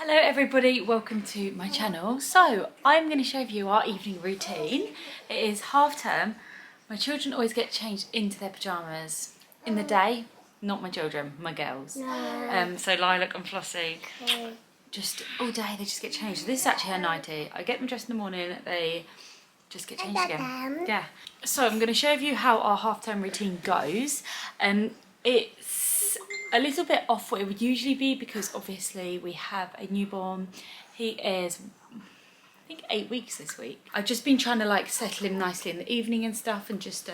Hello everybody, welcome to my channel. So I'm going to show you our evening routine. It is half term. My children always get changed into their pyjamas in the day. Not my children, my girls. So Lilac and Flossie, just all day they just get changed. This is actually her nightie. I get them dressed in the morning, they just get changed again. Yeah. So I'm going to show you how our half term routine goes. It's a little bit off what it would usually be because obviously we have a newborn. He is, I think, 8 weeks this week. I've just been trying to like settle him nicely in the evening and stuff and just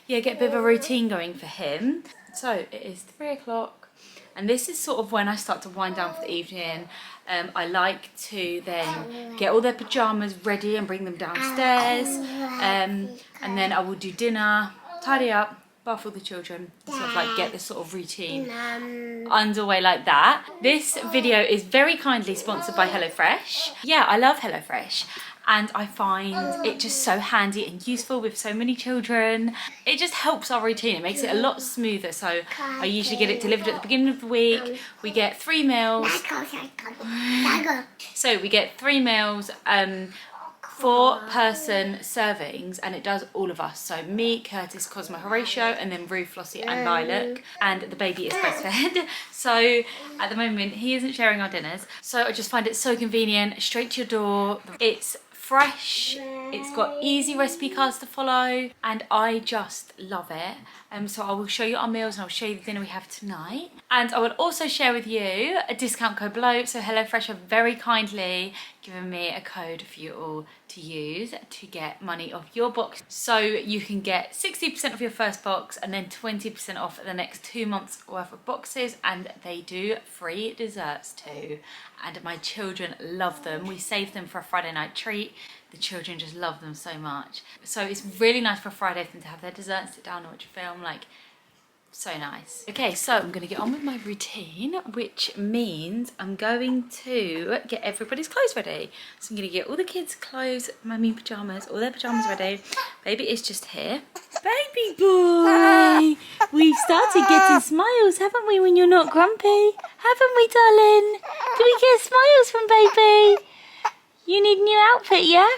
yeah, get a bit of a routine going for him. So it is 3 o'clock and this is sort of when I start to wind down for the evening. I like to then get all their pyjamas ready and bring them downstairs, and then I will do dinner, tidy up, bath all the children, sort of like get this sort of routine underway like that. This video is very kindly sponsored by HelloFresh. Yeah, I love HelloFresh and I find it just so handy and useful with so many children. It just helps our routine, it makes it a lot smoother. So I usually get it delivered at the beginning of the week. We get 3 meals. So we get 3 meals, 4-person servings, and it does all of us. So me, Curtis, Cosmo, Horatio, and then Rue, Flossie and Lilac, and the baby is breastfed. So at the moment he isn't sharing our dinners, so I just find it so convenient, straight to your door. It's fresh, it's got easy recipe cards to follow, and I just love it. So I will show you our meals and I'll show you the dinner we have tonight, and I will also share with you a discount code below. So HelloFresh have very kindly given me a code for you all to use to get money off your box, so you can get 60% off your first box and then 20% off the next 2 months worth of boxes, and they do free desserts too, and my children love them. We save them for a Friday night treat. The children just love them so much, so it's really nice for Friday for them to have their dessert and sit down and watch a film. Like, so nice. Okay, so I'm going to get on with my routine, which means I'm going to get everybody's clothes ready. So I'm going to get all the kids' clothes, mummy pyjamas, all their pyjamas ready. Baby is just here. Baby boy! We've started getting smiles, haven't we, when you're not grumpy? Haven't we, darling? Do we get smiles from baby? You need a new outfit, yeah?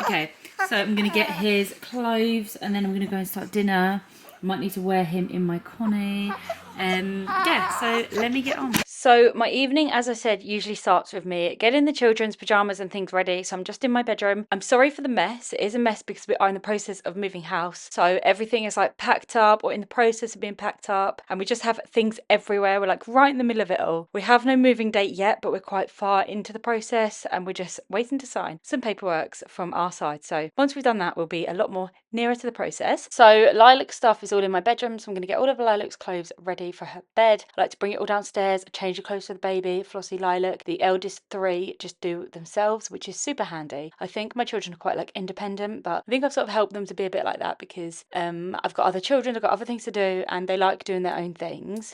Okay, so I'm going to get his clothes and then I'm going to go and start dinner. Might need to wear him in my Connie. Yeah, so let me get on. So my evening, as I said, usually starts with me getting the children's pyjamas and things ready. So I'm just in my bedroom. I'm sorry for the mess. It is a mess because we are in the process of moving house. So everything is like packed up or in the process of being packed up. And we just have things everywhere. We're like right in the middle of it all. We have no moving date yet, but we're quite far into the process and we're just waiting to sign some paperwork from our side. So once we've done that, we'll be a lot more nearer to the process. So Lilac's stuff is all in my bedroom. So I'm going to get all of Lilac's clothes ready for her bed. I like to bring it all downstairs, change the clothes for the baby, Flossie, Lilac. The eldest 3 just do it themselves, which is super handy. I think my children are quite like independent, but I think I've sort of helped them to be a bit like that because I've got other children, I've got other things to do, and they like doing their own things.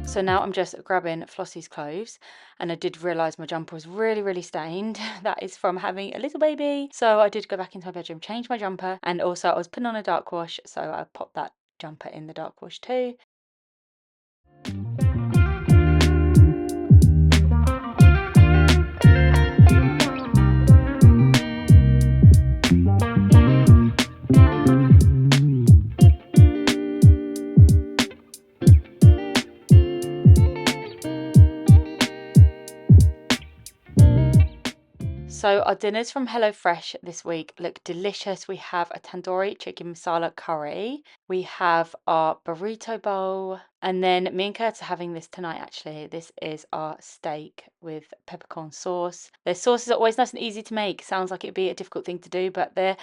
So now I'm just grabbing Flossie's clothes, and I did realise my jumper was really stained. That is from having a little baby. So I did go back into my bedroom, change my jumper, and also I was putting on a dark wash, so I popped that jumper in the dark wash too. So our dinners from HelloFresh this week look delicious. We have a tandoori chicken masala curry. We have our burrito bowl. And then me and Kurt are having this tonight, actually. This is our steak with peppercorn sauce. Their sauces are always nice and easy to make. Sounds like it'd be a difficult thing to do, but their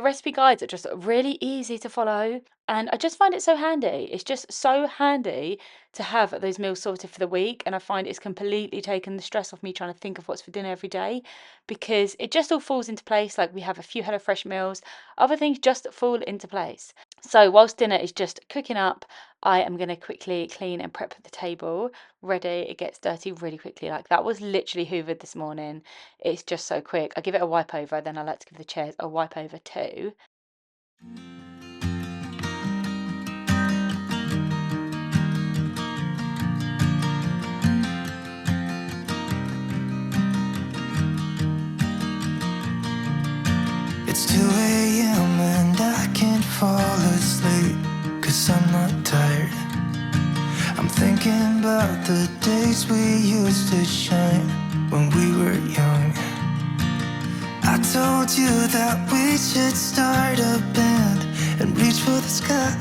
recipe guides are just really easy to follow. And I just find it so handy. It's just so handy to have those meals sorted for the week. And I find it's completely taken the stress off me trying to think of what's for dinner every day, because it just all falls into place. Like, we have a few HelloFresh meals, other things just fall into place. So whilst dinner is just cooking up, I am going to quickly clean and prep the table. Ready, it gets dirty really quickly. Like that was literally hoovered this morning. It's just so quick. I give it a wipe over, then I like to give the chairs a wipe over too. It's 2 a.m. and I can't fall asleep, 'cause I'm not tired. I'm thinking about the days we used to shine when we were young. I told you that we should start a band and reach for the sky.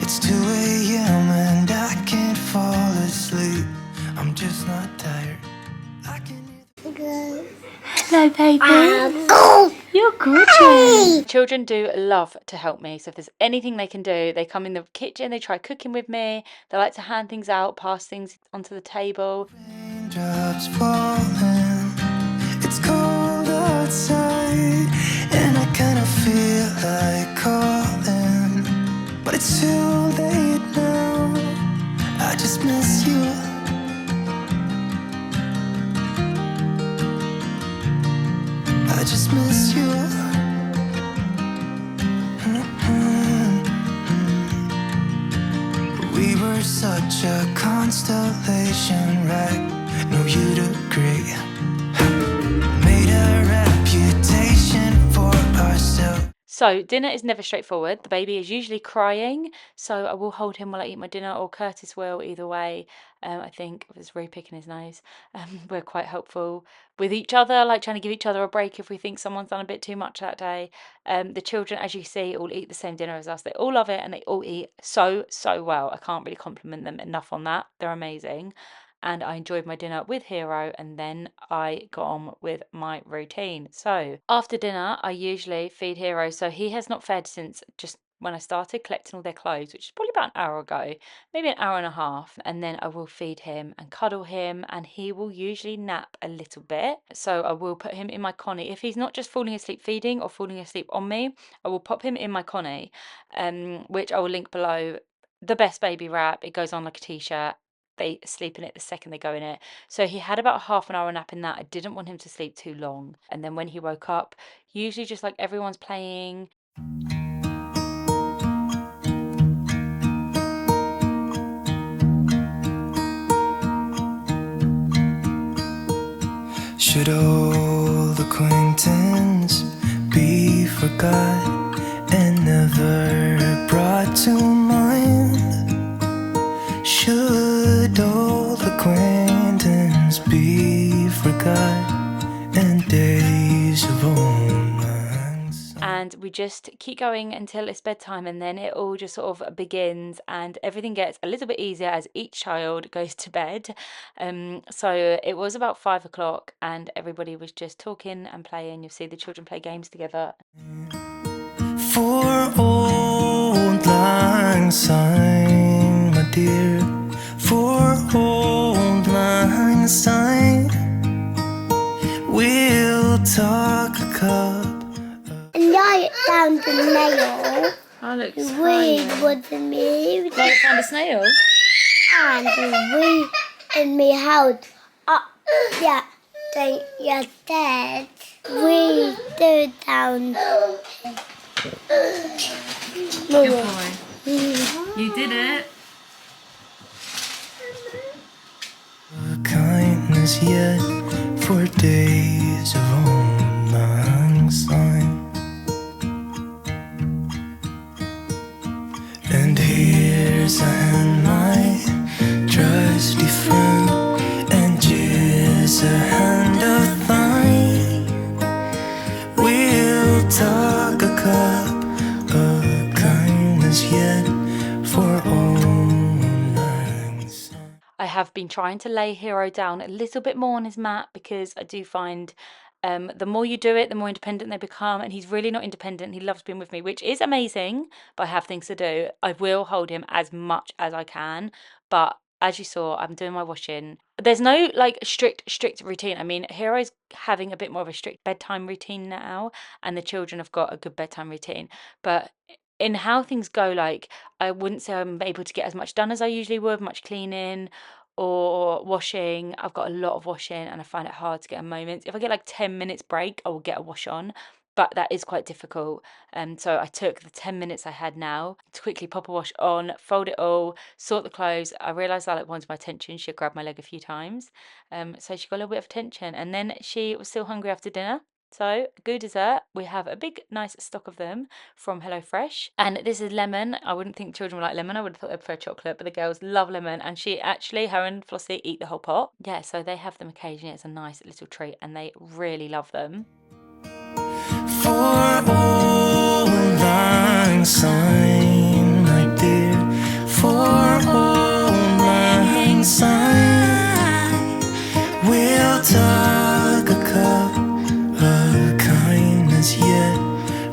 It's 2 a.m. and I can't fall asleep. I'm just not tired. I can hear Hello, baby. You're gorgeous. Children do love to help me. So if there's anything they can do, they come in the kitchen, they try cooking with me. They like to hand things out, pass things onto the table. raindrops falling. It's cold outside, and I kinda feel like calling, but it's too late now. I just miss you. I just miss you. We were such a constellation, right? No, you'd agree. Made a reputation for ourselves. So dinner is never straightforward. The baby is usually crying, so I will hold him while I eat my dinner, or Curtis will, either way. I think if it's really picking his nose. We're quite helpful with each other, like trying to give each other a break if we think someone's done a bit too much that day. The children, as you see, all eat the same dinner as us. They all love it and they all eat so well. I can't really compliment them enough on that. They're amazing. And I enjoyed my dinner with Hero, and then I got on with my routine. So after dinner, I usually feed Hero. So he has not fed since just when I started collecting all their clothes, which is probably about an hour ago, maybe an hour and a half. And then I will feed him and cuddle him, and he will usually nap a little bit. So I will put him in my connie. If he's not just falling asleep feeding or falling asleep on me, I will pop him in my connie, which I will link below. The best baby wrap. It goes on like a t-shirt. They sleep in it the second they go in it. So he had about half an hour nap in that. I didn't want him to sleep too long. And then when he woke up, usually just like everyone's playing. Should old acquaintance be forgot and never brought to mind? Should old acquaintance be forgot and days of old lang syne? And we just keep going until it's bedtime, and then it all just sort of begins, and everything gets a little bit easier as each child goes to bed. So it was about 5 o'clock, and everybody was just talking and playing. You'll see the children play games together. For old lang syne, my dear, for old lang syne, we'll talk a cup. And I found a nail. Oh, look, We was me. Like found a snail? And we and me held up. Yeah, then you said we threw down. Good boy. You did it. Kindness yet for days of old lang syne. And here's a hand, my trusty friend, and here's a hand of thine. We'll talk a cup of kindness yet for old lang syne. I have been trying to lay Hero down a little bit more on his mat, because I do find the more you do it, the more independent they become. And he's really not independent. He loves being with me, which is amazing, but I have things to do. I will hold him as much as I can, but as you saw, I'm doing my washing. There's no like strict routine. I mean, Hero's having a bit more of a strict bedtime routine now, and the children have got a good bedtime routine. But in how things go, like, I wouldn't say I'm able to get as much done as I usually would, much cleaning or washing. I've got a lot of washing and I find it hard to get a moment. If I get like 10 minutes break, I will get a wash on, but that is quite difficult. So I took the 10 minutes I had now to quickly pop a wash on, fold it all, sort the clothes. I realised Alec wanted my attention. She grabbed my leg a few times. So she got a little bit of attention, and then she was still hungry after dinner. So, good dessert. We have a big, nice stock of them from HelloFresh. And this is lemon. I wouldn't think children would like lemon. I would have thought they'd prefer chocolate, but the girls love lemon. And her and Flossie eat the whole pot. Yeah, so they have them occasionally. It's a nice little treat, and they really love them. For old lang syne, my dear, for old lang syne, we'll talk a cup of kindness yet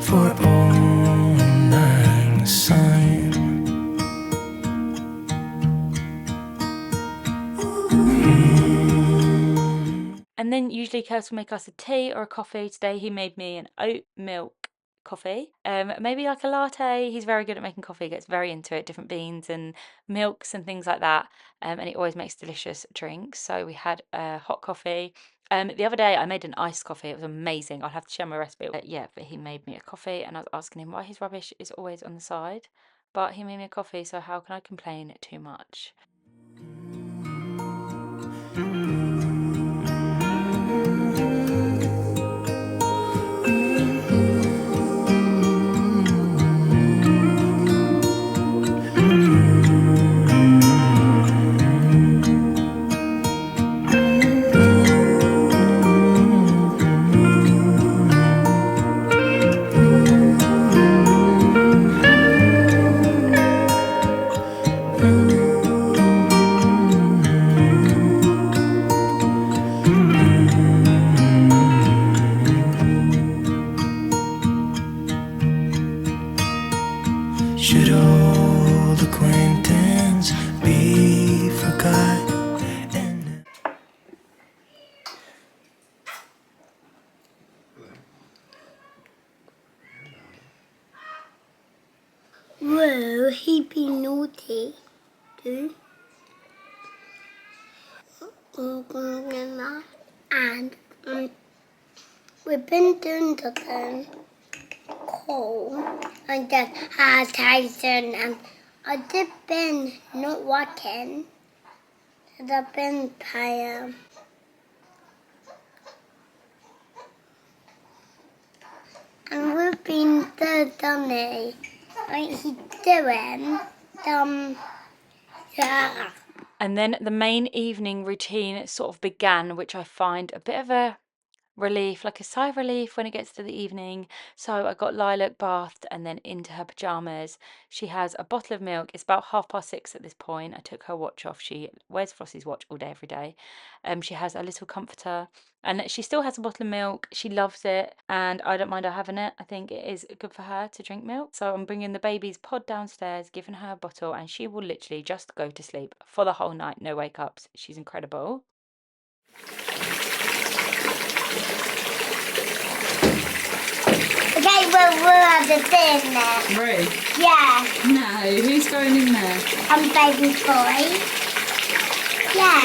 for old lang syne. And then usually Curtis will make us a tea or a coffee. Today he made me an oat milk coffee, maybe like a latte. He's very good at making coffee, gets very into it, different beans and milks and things like that, and he always makes delicious drinks. So we had a hot coffee. The other day I made an iced coffee. It was amazing. I'll have to share my recipe. But he made me a coffee, and I was asking him why his rubbish is always on the side, but he made me a coffee, so how can I complain too much? Should old acquaintance be forgot? Will he be naughty too? And we've been doing the call and just had Tyson, and I did been not working. And I've been tired. And we've been so dummy. Like he's doing yeah. And then the main evening routine sort of began, which I find a bit of a relief, like a sigh of relief when it gets to the evening. So I got Lilac bathed and then into her pajamas. She has a bottle of milk. It's about 6:30 at this point. I took her watch off. She wears Flossie's watch all day, every day. She has a little comforter, and she still has a bottle of milk. She loves it, and I don't mind her having it. I think it is good for her to drink milk. So I'm bringing the baby's pod downstairs, giving her a bottle, and she will literally just go to sleep for the whole night. No wake ups. She's incredible. Okay, we'll have the thing there. Really? Yeah. No, who's going in there? Baby boy. Yeah.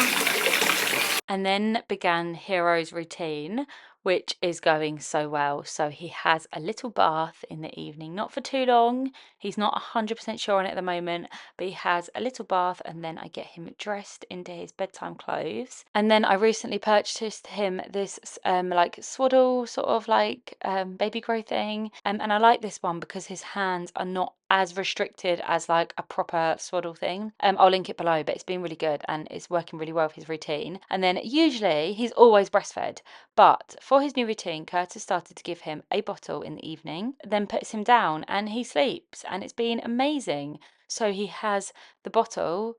And then began Hero's routine, which is going so well. So he has a little bath in the evening, not for too long. He's not 100% sure on it at the moment, but he has a little bath, and then I get him dressed into his bedtime clothes. And then I recently purchased him this like swaddle sort of like baby grow thing. And I like this one because his hands are not as restricted as like a proper swaddle thing. I'll link it below, but it's been really good and it's working really well for his routine. And then usually he's always breastfed, but for his new routine, Curtis started to give him a bottle in the evening, then puts him down and he sleeps, and it's been amazing. So he has the bottle,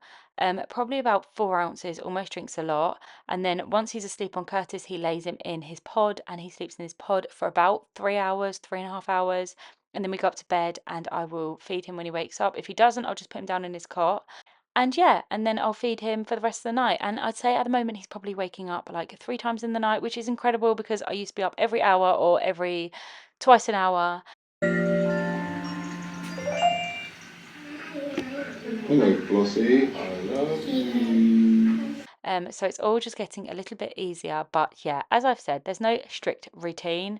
probably about 4 ounces, almost drinks a lot. And then once he's asleep on Curtis, he lays him in his pod and he sleeps in his pod for about 3 hours, 3.5 hours. And then we go up to bed and I will feed him when he wakes up. If he doesn't, I'll just put him down in his cot. And yeah, and then I'll feed him for the rest of the night. And I'd say at the moment he's probably waking up like 3 times in the night, which is incredible because I used to be up every hour or every twice an hour. Hello, Flossie. I love you. So it's all just getting a little bit easier, but yeah, as I've said, there's no strict routine.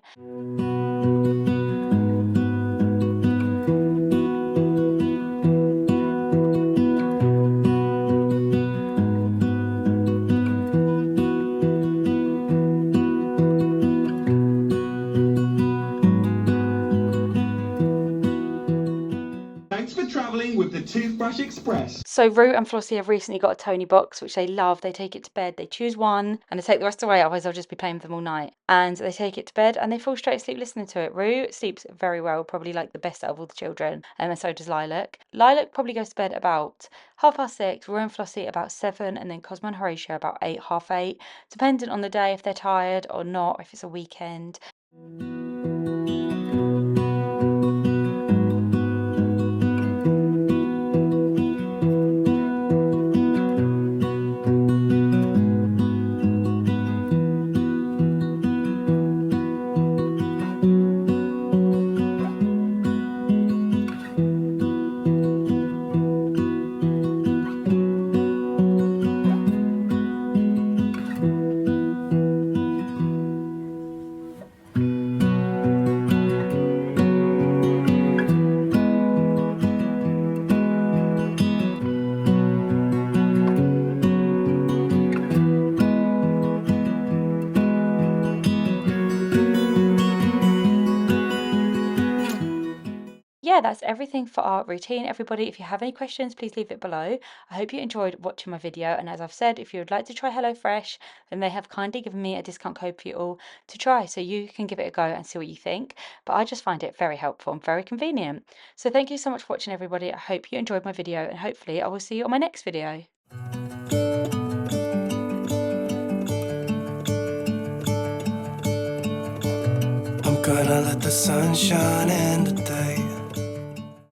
Thanks for travelling with the Toothbrush Express. So Rue and Flossie have recently got a Tony box, which they love. They take it to bed, they choose one, and they take the rest away, otherwise I'll just be playing with them all night. And they take it to bed, and they fall straight asleep listening to it. Rue sleeps very well, probably like the best out of all the children, and so does Lilac. Lilac probably goes to bed about 6:30, Rue and Flossie about 7, and then Cosmo and Horatio about 8, half 8, depending on the day, if they're tired or not, if it's a weekend. Yeah, that's everything for our routine, everybody. If you have any questions, please leave it below. I hope you enjoyed watching my video, and as I've said, if you would like to try HelloFresh, then they have kindly given me a discount code for you all to try, so you can give it a go and see what you think. But I just find it very helpful and very convenient. So thank you so much for watching, everybody. I hope you enjoyed my video, and hopefully I will see you on my next video. I'm gonna let the sun shine in.